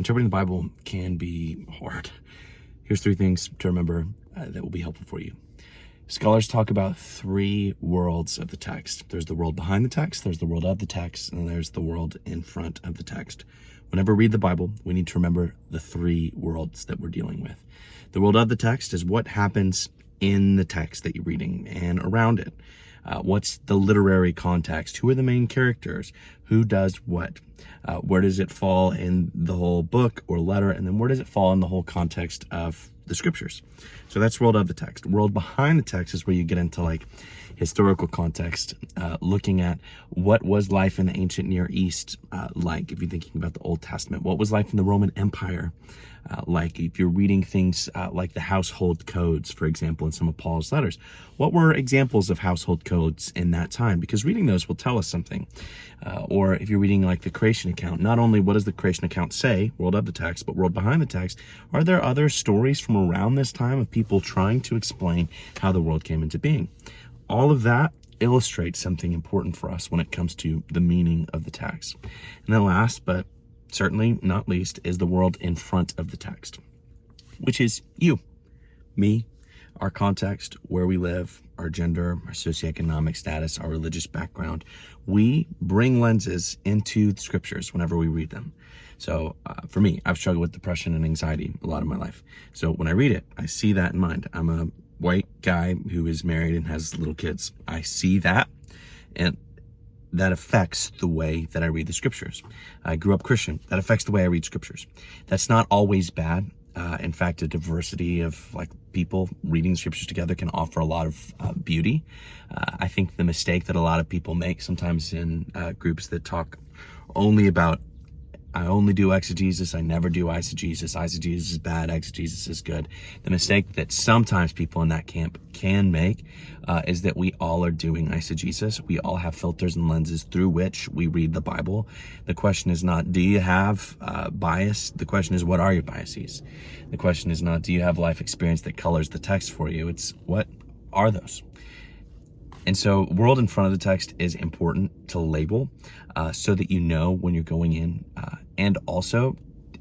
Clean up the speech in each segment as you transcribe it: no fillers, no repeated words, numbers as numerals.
interpreting the Bible can be hard. Here's 3 things to remember that will be helpful for you. Scholars talk about 3 worlds of the text. There's the world behind the text, there's the world of the text, and there's the world in front of the text. Whenever we read the Bible, we need to remember the 3 worlds that we're dealing with. The world of the text is what happens in the text that you're reading and around it. What's the literary context? Who are the main characters? Who does what? Where does it fall in the whole book or letter? And then where does it fall in the whole context of the scriptures? So that's world of the text. World behind the text is where you get into like historical context, looking at what was life in the ancient Near East like, if you're thinking about the Old Testament. What was life in the Roman Empire like? If you're reading things like the household codes, for example, in some of Paul's letters, what were examples of household codes in that time? Because reading those will tell us something. Or if you're reading like the creation account, not only what does the creation account say, world of the text, but world behind the text, are there other stories from around this time of people trying to explain how the world came into being? All of that illustrates something important for us when it comes to the meaning of the text. And then last, but certainly not least, is the world in front of the text, which is you, me, our context, where we live, our gender, our socioeconomic status, our religious background. We bring lenses into the scriptures whenever we read them. So for me, I've struggled with depression and anxiety a lot of my life. So when I read it, I see that in mind. I'm a white guy who is married and has little kids. I see that, and that affects the way that I read the scriptures. I grew up Christian. That affects the way I read scriptures. That's not always bad. In fact, a diversity of like people reading scriptures together can offer a lot of beauty. I think the mistake that a lot of people make sometimes in groups that talk only about, I only do exegesis, I never do eisegesis. Eisegesis is bad, exegesis is good. The mistake that sometimes people in that camp can make is that we all are doing eisegesis. We all have filters and lenses through which we read the Bible. The question is not, do you have bias? The question is, what are your biases? The question is not, do you have life experience that colors the text for you? It's, what are those? And so world in front of the text is important to label so that you know when you're going in. And also,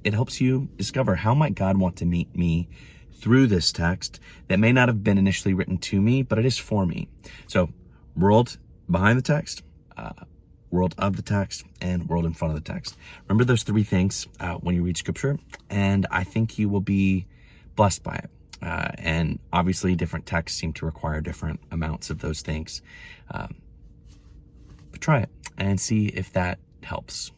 it helps you discover, how might God want to meet me through this text that may not have been initially written to me, but it is for me. So world behind the text, world of the text, and world in front of the text. Remember those 3 things when you read scripture, and I think you will be blessed by it. And obviously different texts seem to require different amounts of those things. But try it and see if that helps.